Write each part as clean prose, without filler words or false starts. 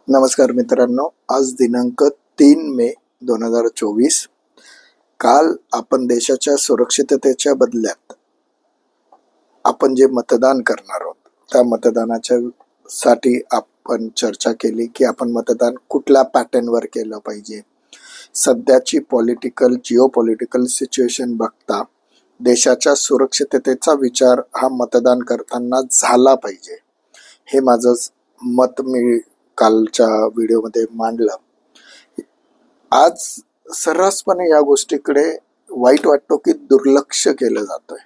नमस्कार मित्रांनो, आज दिनांक 3 मे 2024. काल आपण देशाच्या सुरक्षिततेच्या बदल्यात आपण जे मतदान करणार आहोत त्या मतदानाच्या साठी आपण चर्चा केली की आपण मतदान कुठल्या पॅटर्नवर केलं पाहिजे. सध्याची जिओ पॉलिटिकल सिच्युएशन बघता देशाच्या सुरक्षिततेचा विचार हा मतदान करताना झाला पाहिजे, हे माझं मत मी कालच्या व्हिडिओमध्ये मांडलं. आज सर्रासपणे या गोष्टीकडे वाईट वाटतो की दुर्लक्ष केलं जातंय.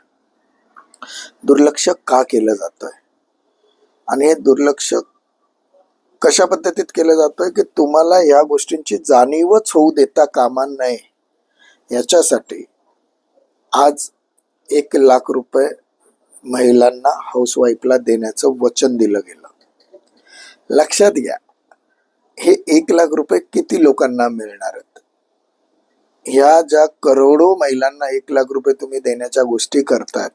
दुर्लक्ष का केलं जातंय आणि हे दुर्लक्ष कशा पद्धतीत केलं जातंय की तुम्हाला या गोष्टींची जाणीवच होऊ देता कामा नये याच्यासाठी आज 1,00,000 रुपये महिलांना हाऊसवाईफला देण्याचं वचन दिलं गेलं. लक्षात घ्या, हे 1,00,000 रुपये किती लोकांना मिळणार आहेत? ह्या ज्या करोडो महिलांना 1,00,000 रुपये तुम्ही देण्याच्या गोष्टी करतात,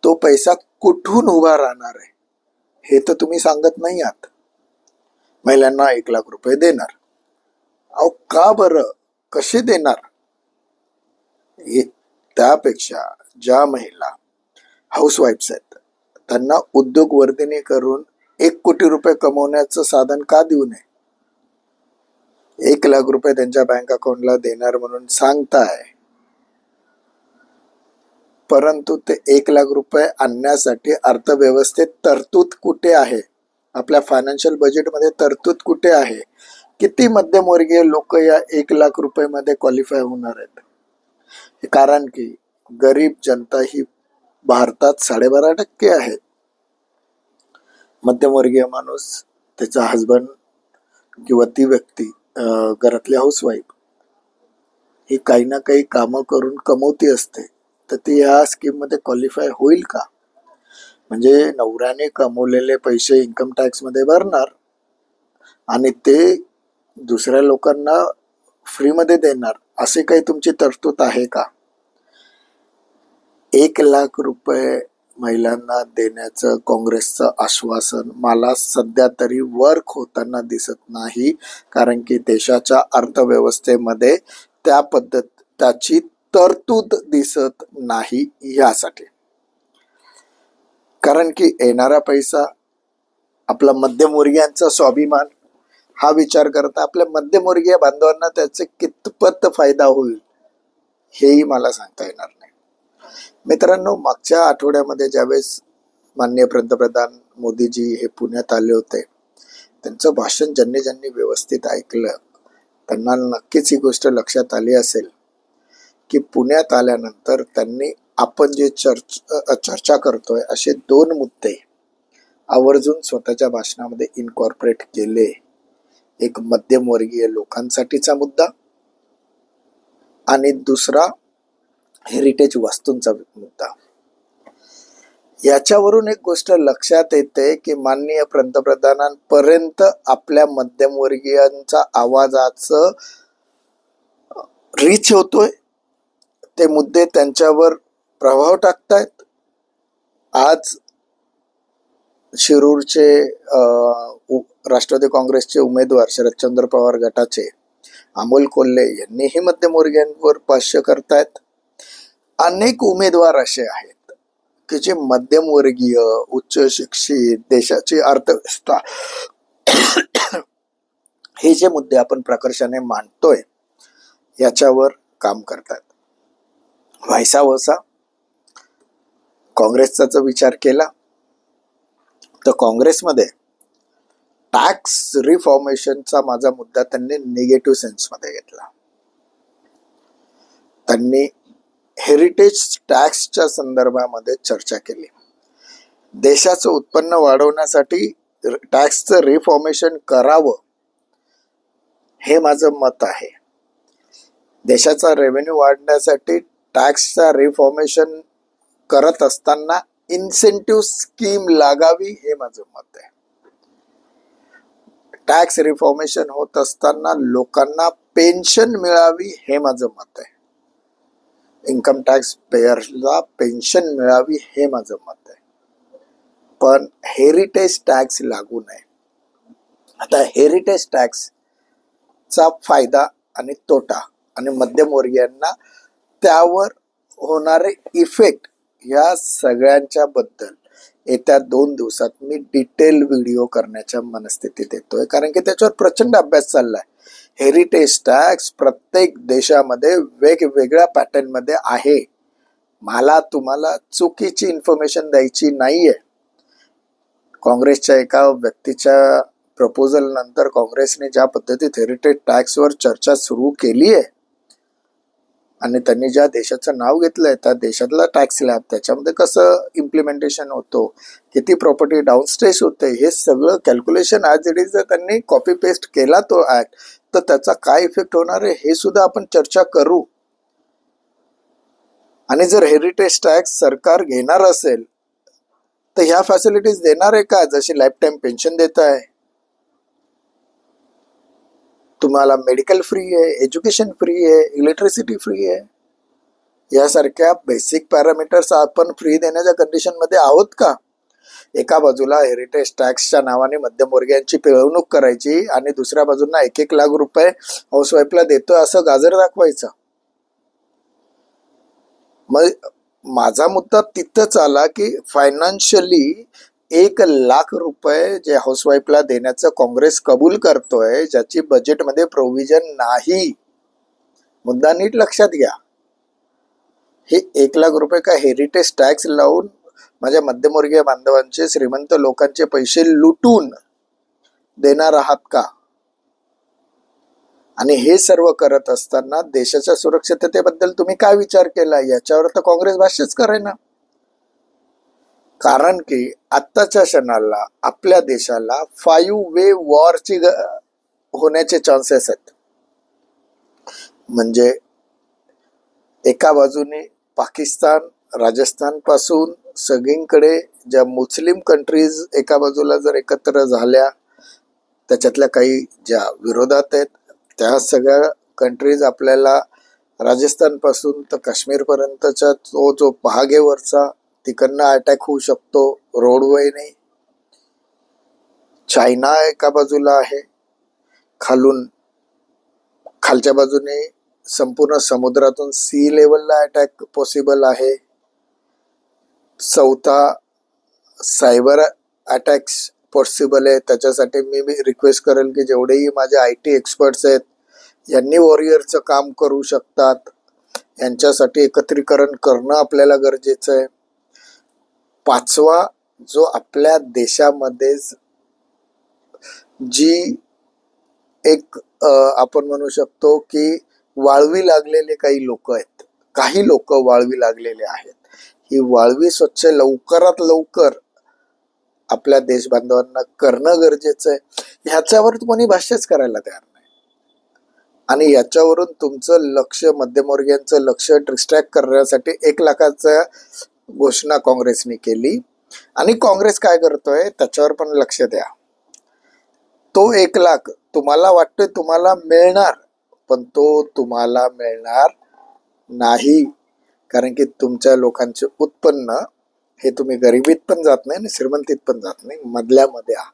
तो पैसा कुठून उभा राहणार आहे हे तर तुम्ही सांगत नाही आहात. महिलांना 1,00,000 रुपये देणार, अहो का बरं, कसे देणार? त्यापेक्षा ज्या महिला हाऊसवाईफ्स आहेत त्यांना उद्योगवर्धिनी करून 1,00,00,000 रुपये कमवण्याचं साधन का देऊ नये? 1,00,000 रुपये त्यांच्या बँक अकाउंटला देणार म्हणून सांगताय, परंतु ते 1,00,000 रुपये आणण्यासाठी अर्थव्यवस्थेत तरतूद कुठे आहे? आपल्या फायनान्शियल बजेटमध्ये तरतूद कुठे आहे? किती मध्यमवर्गीय लोक या 1,00,000 रुपये मध्ये क्वालिफाय होणार आहेत? कारण की गरीब जनता ही भारतात 12.5% आहे. मध्यमवर्गीय माणूस, त्याचा हसबंड किंवा ती व्यक्ती, घरातली हाऊसवाईफ ही काही ना काही कामं करून कमवती असते, तर ती या स्कीम मध्ये क्वालिफाय होईल का? म्हणजे नवऱ्याने कमवलेले पैसे इन्कम टॅक्स मध्ये भरणार आणि ते दुसऱ्या लोकांना फ्रीमध्ये देणार, असे काही तुमची तरतूद आहे का? 1,00,000 रुपये महिलांना देण्याचं काँग्रेसचं आश्वासन मला सध्या तरी वर्क होताना दिसत नाही, कारण की देशाच्या अर्थव्यवस्थेमध्ये त्याची तरतूद दिसत नाही. यासाठी कारण की येणारा पैसा आपला मध्यमवर्गीयांचा स्वाभिमान हा विचार करता आपल्या मध्यमवर्गीय बांधवांना त्याचे कितपत फायदा होईल हेही मला सांगता येणार नाही. मित्रांनो, मागच्या आठवड्यामध्ये ज्यावेळेस माननीय पंतप्रधान मोदीजी हे पुण्यात आले होते, त्यांचं भाषण ज्यांनी व्यवस्थित ऐकलं त्यांना नक्कीच ही गोष्ट लक्षात आली असेल की पुण्यात आल्यानंतर त्यांनी आपण जे चर्चा करतोय असे 2 मुद्दे आवर्जून स्वतःच्या भाषणामध्ये इनकॉर्पोरेट केले. एक मध्यमवर्गीय लोकांसाठीचा मुद्दा आणि दुसरा हेरिटेज वस्तूंचा मुद्दा. याच्यावरून एक गोष्ट लक्षात येते की माननीय पंतप्रधानांपर्यंत आपल्या मध्यमवर्गीयांचा आवाजाचं रीच होतोय, ते मुद्दे त्यांच्यावर प्रभाव टाकतायत. आज शिरूरचे राष्ट्रवादी काँग्रेसचे उमेदवार शरदचंद्र पवार गटाचे अमोल कोल्हे यांनीही मध्यमवर्गीयांवर भाष्य करतायत. अनेक उमेदवार असे आहेत की जे मध्यमवर्गीय, उच्च शिक्षित, देशाची अर्थव्यवस्था हे जे मुद्दे आपण प्रकर्षाने मांडतोय याच्यावर काम करतात. व्हायसा काँग्रेसचा विचार केला तर काँग्रेसमध्ये टॅक्स रिफॉर्मेशनचा माझा मुद्दा त्यांनी निगेटिव्ह सेन्समध्ये घेतला. त्यांनी हेरिटेज टॅक्सच्या संदर्भामध्ये चर्चा केली. देशाचं उत्पन्न वाढवण्यासाठी टॅक्सचं रिफॉर्मेशन करावं हे माझं मत आहे. देशाचा रेव्हेन्यू वाढण्यासाठी टॅक्सचा रिफॉर्मेशन करत असताना इन्सेंटिव्ह स्कीम लागावी हे माझं मत आहे. टॅक्स रिफॉर्मेशन होत असताना लोकांना पेन्शन मिळावी हे माझं मत आहे. इन्कम टॅक्स पेयरला पेन्शन मिळावी हे माझं मत आहे. पण हेरिटेज टॅक्स लागू नये आता हेरिटेज टॅक्सचा फायदा आणि तोटा आणि मध्यमवर्गीयांना त्यावर होणारे इफेक्ट या सगळ्यांच्या बद्दल येत्या 2 दिवसात मी डिटेल व्हिडिओ करण्याच्या मनस्थितीत येतोय, कारण की त्याच्यावर प्रचंड अभ्यास चाललाय. हेरिटेज टॅक्स प्रत्येक देशामध्ये वेगवेगळ्या पॅटर्न मध्ये आहे. मला तुम्हाला चुकीची इन्फॉर्मेशन द्यायची नाहीये. काँग्रेसच्या एका व्यक्तीच्या प्रपोजल नंतर काँग्रेसने ज्या पद्धतीत हेरिटेज टॅक्सवर चर्चा सुरू केली आहे आणि त्यांनी ज्या देशाचं नाव घेतलंय त्या देशातला टॅक्स स्लॅब, त्याच्यामध्ये कसं इम्प्लिमेंटेशन होतो, किती प्रॉपर्टी डाऊनस्ट्रेस होते, हे सगळं कॅल्क्युलेशन ॲज इट इज जर त्यांनी कॉपी पेस्ट केला तो ऍक्ट, तर त्याचा काय इफेक्ट होणार आहे हे सुद्धा आपण चर्चा करू. आणि जर हेरिटेज टॅक्स सरकार घेणार असेल तर ह्या फॅसिलिटीज देणार आहे का? जशी लाईफ टाईम पेन्शन देत आहे, तुम्हाला मेडिकल फ्री आहे, एज्युकेशन फ्री आहे, इलेक्ट्रिसिटी फ्री आहे, यासारख्या बेसिक पॅरामीटर्स आपण फ्री देण्याच्या कंडिशन मध्ये आहोत का? एका बाजूला हेरिटेज टॅक्सच्या नावाने मध्यमवर्गीयांची पिळवणूक करायची आणि दुसऱ्या बाजूला 1-1 लाख रुपये हाऊसवाईफला देतोय असं गाजर दाखवायचं. मग माझा मुद्दा तिथंच आला की फायनान्शियली 1 लाख रुपये जे हाऊसवाईफला देण्याचं काँग्रेस कबूल करतोय, ज्याची बजेटमध्ये प्रोव्हिजन नाही. मुद्दा नीट लक्षात घ्या. हे 1 लाख रुपये का हेरिटेज टॅक्स लावून माझ्या मध्यमवर्गीय बांधवांचे, श्रीमंत लोकांचे पैसे लुटून देणार आहात का? आणि हे सर्व करत असताना देशाच्या सुरक्षिततेबद्दल तुम्ही काय विचार केला याच्यावर तर काँग्रेस भाष्यच करेना. कारण की आत्ताच्या क्षणाला आपल्या देशाला 5 वे वॉरची होण्याचे चान्सेस आहेत. म्हणजे एका बाजूने पाकिस्तान, राजस्थान पासून सगळीकडे ज्या मुस्लिम कंट्रीज एका बाजूला जर एकत्र झाल्या, त्याच्यातल्या काही ज्या विरोधात आहेत त्या सगळ्या कंट्रीज आपल्याला राजस्थान पासून तर काश्मीर पर्यंतचा तो जो पहागेवरचा तिकडनं अटॅक होऊ शकतो रोडवेने. चायना एका बाजूला आहे, खालच्या बाजूने संपूर्ण समुद्रातून सी लेवलला अटॅक पॉसिबल आहे. चौथा सायबर अटॅक्स पॉसिबल आहे. त्याच्यासाठी मी रिक्वेस्ट करेल की जेवढेही माझे IT एक्सपर्ट्स आहेत यांनी वॉरियरचं काम करू शकतात, यांच्यासाठी एकत्रीकरण करणं आपल्याला गरजेचं आहे. 5वा जो आपल्या देशामध्ये जी एक आपण म्हणू शकतो की वाळवी लागलेले काही लोक आहेत, काही लोक वाळवी लागलेले आहेत. ही वाळवी स्वच्छ लवकरात लवकर आपल्या देश बांधवांना करणं गरजेचं आहे. ह्याच्यावर कोणी भाष्यच करायला तयार नाही. आणि याच्यावरून तुमचं लक्ष, मध्यमवर्गीयांचं लक्ष डिस्ट्रॅक्ट करण्यासाठी 1 लाखाचा घोषणा काँग्रेसने केली. आणि काँग्रेस काय करतोय त्याच्यावर पण लक्ष द्या. तो 1 लाख तुम्हाला वाटतोय तुम्हाला मिळणार, पण तो तुम्हाला मिळणार नाही. कारण की तुमच्या लोकांचे उत्पन्न हे तुम्ही गरिबीत पण जात नाही आणि श्रीमंतीत पण जात नाही, मधल्यामध्ये आहात.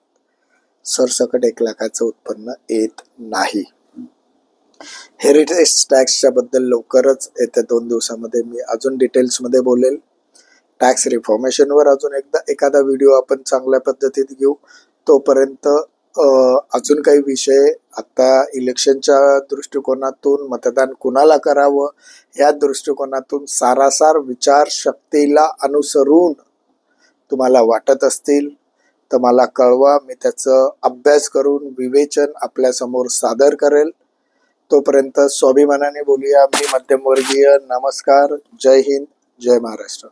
सरसकट 1 लाखाचं उत्पन्न येत नाही. हेरिटेज टॅक्सच्या बद्दल लवकरच येत्या 2 दिवसामध्ये मी अजून डिटेल्समध्ये बोलेल. टॅक्स रिफॉर्मेशनवर अजून एखादा व्हिडिओ आपण चांगल्या पद्धतीत घेऊ. तोपर्यंत अजून काही विषय, आता इलेक्शनच्या दृष्टिकोनातून मतदान कुणाला करावं या दृष्टिकोनातून सारासार विचारशक्तीला अनुसरून तुम्हाला वाटत असतील तर मला कळवा. मी त्याचं अभ्यास करून विवेचन आपल्यासमोर सादर करेल. तोपर्यंत स्वाभिमानाने बोलूया. मी मध्यमवर्गीय. नमस्कार. जय हिंद. जय महाराष्ट्र.